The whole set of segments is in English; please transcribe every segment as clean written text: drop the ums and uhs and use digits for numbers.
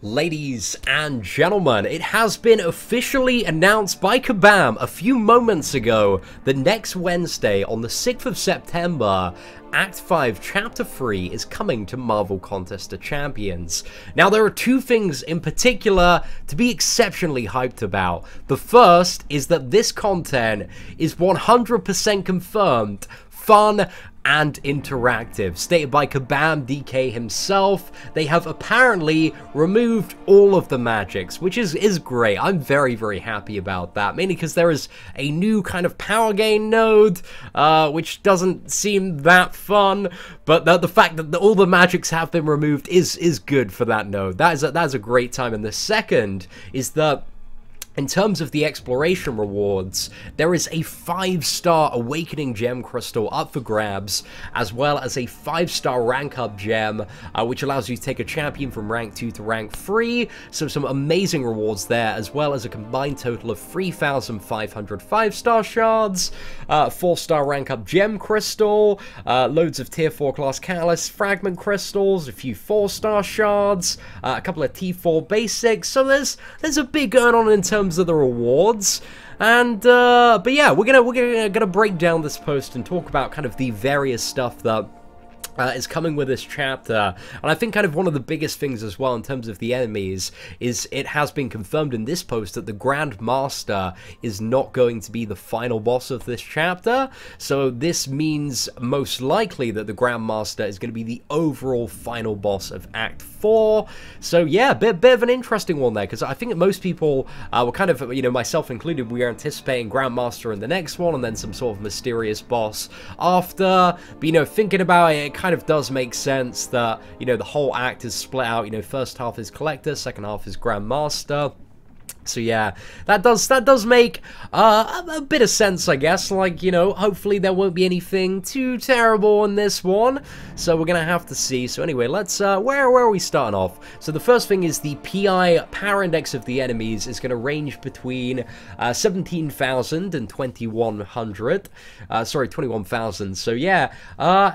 Ladies and gentlemen, it has been officially announced by Kabam a few moments ago that next Wednesday, on the 6th of September, Act 5 Chapter 3 is coming to Marvel Contest of Champions. Now, there are two things in particular to be exceptionally hyped about. The first is that this content is 100% confirmed, fun, and interactive. Stated by Kabam DK himself, they have apparently removed all of the magics, which is great. I'm very, very happy about that, mainly because there is a new kind of power gain node, which doesn't seem that fun, but the fact that all the magics have been removed is good for that node. That is a great time. And the second is that in terms of the exploration rewards, there is a 5-star Awakening Gem Crystal up for grabs, as well as a 5-star rank up gem, which allows you to take a champion from rank 2 to rank 3. So some amazing rewards there, as well as a combined total of 3,500 5-star shards, 4-star rank up gem crystal, loads of tier 4 class catalyst fragment crystals, a few 4-star shards, a couple of T4 basics. So there's a big earn on in terms of the rewards. And but yeah, we're gonna break down this post and talk about kind of the various stuff that is coming with this chapter. And I think kind of one of the biggest things as well in terms of the enemies is it has been confirmed in this post that the Grand Master is not going to be the final boss of this chapter. So this means most likely that the Grand Master is going to be the overall final boss of Act 4. So yeah, bit of an interesting one there, because I think that most people were kind of, you know, myself included, we are anticipating Grand Master in the next one and then some sort of mysterious boss after. But you know, thinking about it, kind of does make sense that, you know, the whole act is split out. You know, first half is Collector, second half is Grand Master. So yeah, that does make a bit of sense, I guess. Like, you know, hopefully there won't be anything too terrible in this one, so we're gonna have to see. So anyway, let's where are we starting off? So the first thing is the PI power index of the enemies is gonna range between 17,000 and 2,100. Sorry, 21,000. So yeah,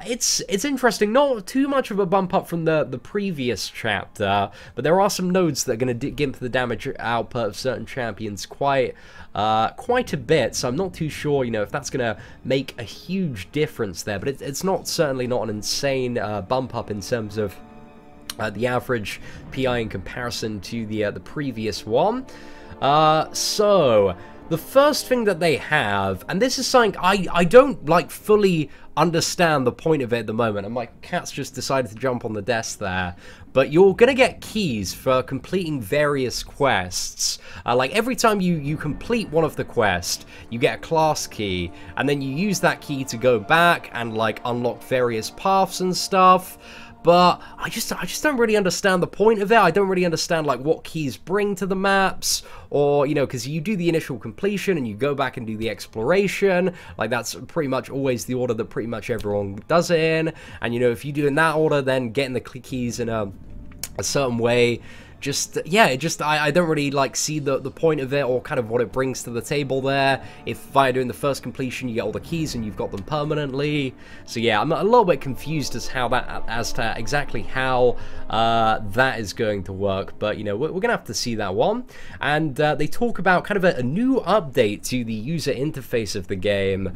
it's interesting. Not too much of a bump up from the previous chapter, but there are some nodes that are gonna gimp the damage output of certain champions quite a bit, so I'm not too sure, you know, if that's gonna make a huge difference there, but it's certainly not an insane bump up in terms of the average PI in comparison to the previous one. So the first thing that they have, and this is something I don't like fully understand the point of it at the moment, and my cat's just decided to jump on the desk there, but you're gonna get keys for completing various quests. Like every time you complete one of the quests, you get a class key, and then you use that key to go back and like unlock various paths and stuff. But I just don't really understand the point of it. I don't really understand like what keys bring to the maps, or, you know, because you do the initial completion and you go back and do the exploration. Like that's pretty much always the order that pretty much everyone does it in. And you know, if you do in that order, then getting the keys in a certain way, just, yeah, I don't really like see the point of it, or kind of what it brings to the table there. If via doing the first completion you get all the keys and you've got them permanently. So yeah, I'm a little bit confused as to exactly how that is going to work, but you know, we're gonna have to see that one. And they talk about kind of a new update to the user interface of the game,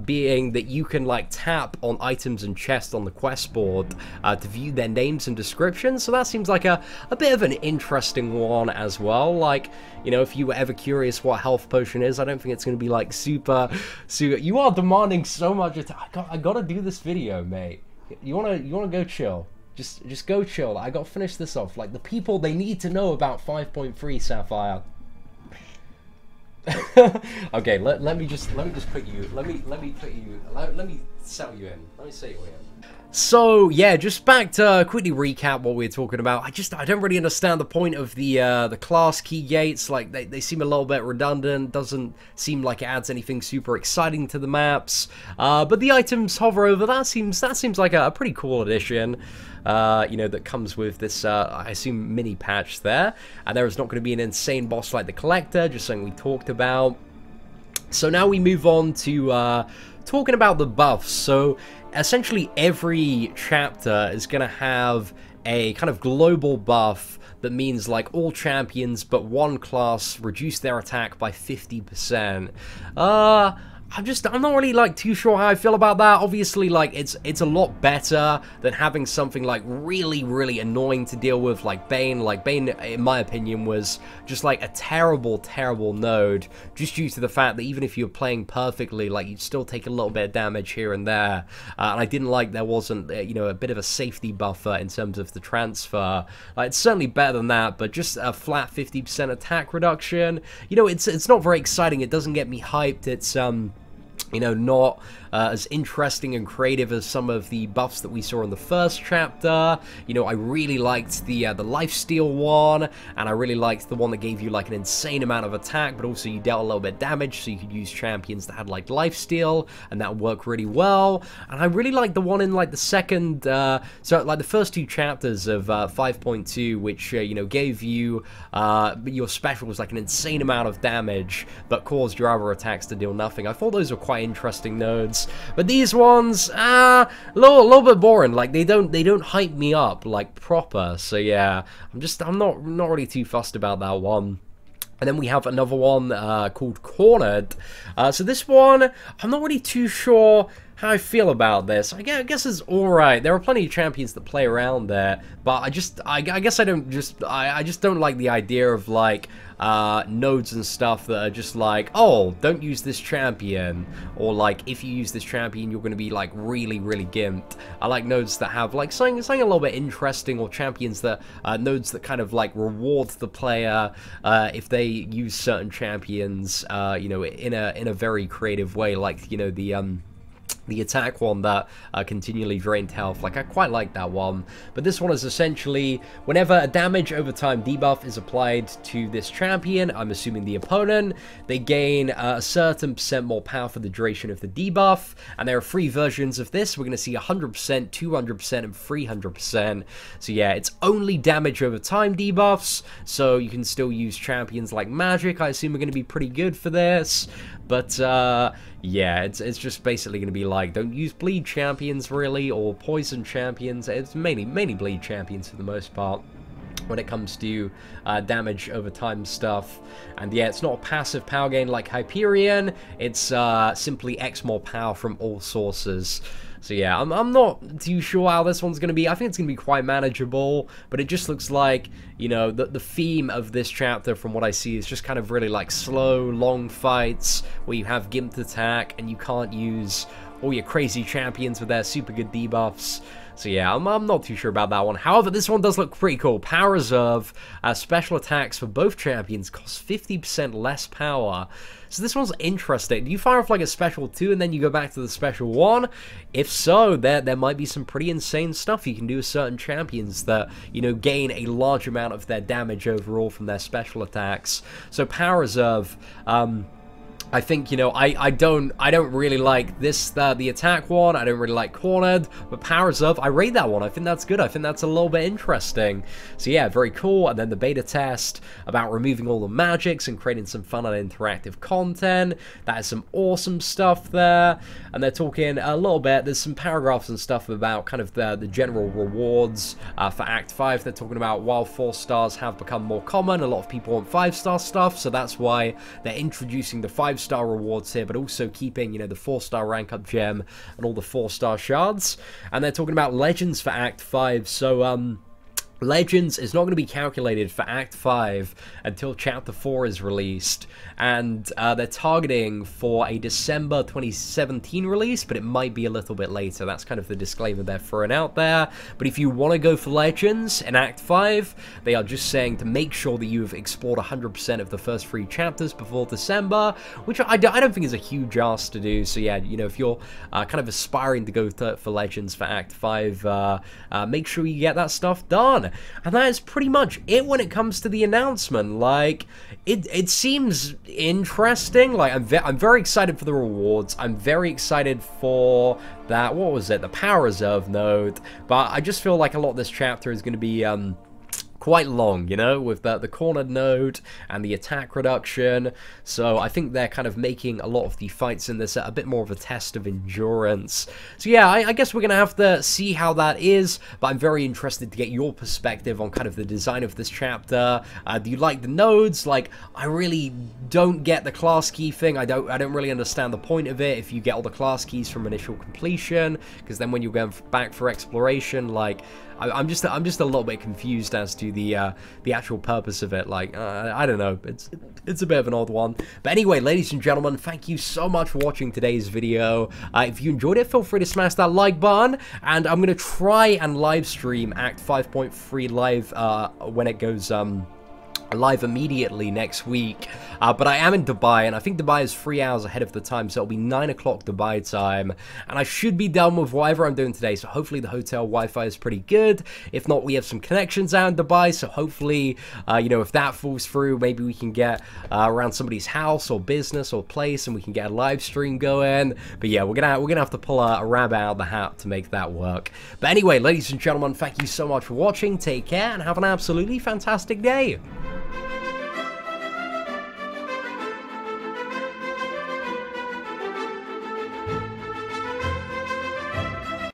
being that you can like tap on items and chests on the quest board to view their names and descriptions. So that seems like a bit of an interesting one as well. Like, you know, if you were ever curious what health potion is, I don't think it's going to be like super. You are demanding so much. I gotta do this video, mate. You wanna go chill? Just go chill. I gotta finish this off. Like, the people, they need to know about 5.3 Sapphire. Okay, let me just put you. Let me settle you in. Let me settle you in. So yeah, just back to quickly recap what we were talking about. I don't really understand the point of the class key gates. Like they seem a little bit redundant. Doesn't seem like it adds anything super exciting to the maps. But the items hover over. That seems like a pretty cool addition. You know, that comes with this, I assume, mini patch there. And there is not going to be an insane boss like the Collector, just something we talked about. So now we move on to talking about the buffs. So essentially every chapter is going to have a kind of global buff that means like all champions but one class reduce their attack by 50%. I'm not really like too sure how I feel about that. Obviously, like it's a lot better than having something like really annoying to deal with, like Bane. Like Bane, in my opinion, was just like a terrible node, just due to the fact that even if you're playing perfectly, like you'd still take a little bit of damage here and there. And I didn't like there wasn't you know, a bit of a safety buffer in terms of the transfer. It's certainly better than that, but just a flat 50% attack reduction. You know, it's not very exciting. It doesn't get me hyped. It's you know, not as interesting and creative as some of the buffs that we saw in the first chapter. You know, I really liked the lifesteal one, and I really liked the one that gave you like an insane amount of attack, but also you dealt a little bit of damage, so you could use champions that had like lifesteal, and that would work really well. And I really liked the one in like the second, so like the first two chapters of 5.2, which you know, gave you your special was like an insane amount of damage, but caused your other attacks to deal nothing. I thought those were quite interesting nodes, but these ones, a little bit boring. Like they don't hype me up like proper. So yeah, I'm not really too fussed about that one. And then we have another one called Cornered. So this one, I'm not really too sure how I feel about this. I guess it's alright. There are plenty of champions that play around there, but I guess I just don't like the idea of like nodes and stuff that are just like, oh, don't use this champion, or like if you use this champion you're going to be like really gimped. I like nodes that have like something a little bit interesting, or champions that nodes that kind of like reward the player if they use certain champions you know, in a very creative way, like, you know, the attack one that continually drained health. Like, I quite like that one. But this one is essentially, whenever a damage over time debuff is applied to this champion, I'm assuming the opponent, they gain a certain % more power for the duration of the debuff. And there are 3 versions of this. We're going to see 100%, 200%, and 300%. So yeah, it's only damage over time debuffs, so you can still use champions like Magic. I assume are going to be pretty good for this. But yeah, it's just basically going to be like, don't use bleed champions really, or poison champions. It's mainly bleed champions for the most part when it comes to damage over time stuff. And yeah, it's not a passive power gain like Hyperion. It's simply X more power from all sources. So yeah, I'm not too sure how this one's going to be. I think it's going to be quite manageable, but it just looks like, you know, the theme of this chapter, from what I see, is just kind of really like slow, long fights where you have gimped attack and you can't use all your crazy champions with their super good debuffs. So yeah, I'm not too sure about that one. However, this one does look pretty cool. Power Reserve, special attacks for both champions cost 50% less power. So this one's interesting. Do you fire off like a special 2 and then you go back to the special 1? If so, there might be some pretty insane stuff you can do with certain champions that, you know, gain a large amount of their damage overall from their special attacks. So Power Reserve, I think, you know, I don't really like this, the attack one. I don't really like Cornered, but Power Reserve, I rate that one. I think that's good. I think that's a little bit interesting. So yeah, very cool. And then the beta test about removing all the magics and creating some fun and interactive content. That is some awesome stuff there. And they're talking a little bit, there's some paragraphs and stuff about kind of the general rewards for Act 5. They're talking about while 4 stars have become more common, a lot of people want 5-star stuff, so that's why they're introducing the 5-star rewards here, but also keeping, you know, the 4-star rank up gem and all the 4-star shards. And they're talking about legends for Act 5, so Legends is not going to be calculated for Act 5 until Chapter 4 is released, and they're targeting for a December 2017 release, but it might be a little bit later. That's kind of the disclaimer they're throwing out there. But if you want to go for Legends in Act 5, they are just saying to make sure that you've explored 100% of the first 3 chapters before December, which I don't think is a huge ask to do. So yeah, you know, if you're kind of aspiring to go for Legends for Act 5, make sure you get that stuff done. And that is pretty much it when it comes to the announcement. Like, it seems interesting. Like, I'm very excited for the rewards. I'm very excited for that, what was it, the Power Reserve node. But I just feel like a lot of this chapter is going to be quite long, you know, with the cornered node and the attack reduction. So I think they're kind of making a lot of the fights in this a bit more of a test of endurance. So yeah, I guess we're going to have to see how that is, but I'm very interested to get your perspective on kind of the design of this chapter. Do you like the nodes? Like, I really don't get the class key thing. I don't really understand the point of it if you get all the class keys from initial completion, because then when you're going back for exploration, like, I'm just a little bit confused as to the actual purpose of it. Like, I don't know, it's a bit of an odd one. But anyway, ladies and gentlemen, thank you so much for watching today's video. If you enjoyed it, feel free to smash that like button, and I'm gonna try and live stream Act 5.3 live when it goes live immediately next week, but I am in Dubai, and I think Dubai is 3 hours ahead of the time, so it'll be 9 o'clock Dubai time, and I should be done with whatever I'm doing today, so hopefully the hotel Wi-Fi is pretty good. If not, we have some connections out in Dubai, so hopefully, you know, if that falls through, maybe we can get around somebody's house or business or place, and we can get a live stream going. But yeah, we're gonna have to pull a rabbit out of the hat to make that work. But anyway, ladies and gentlemen, thank you so much for watching, take care, and have an absolutely fantastic day.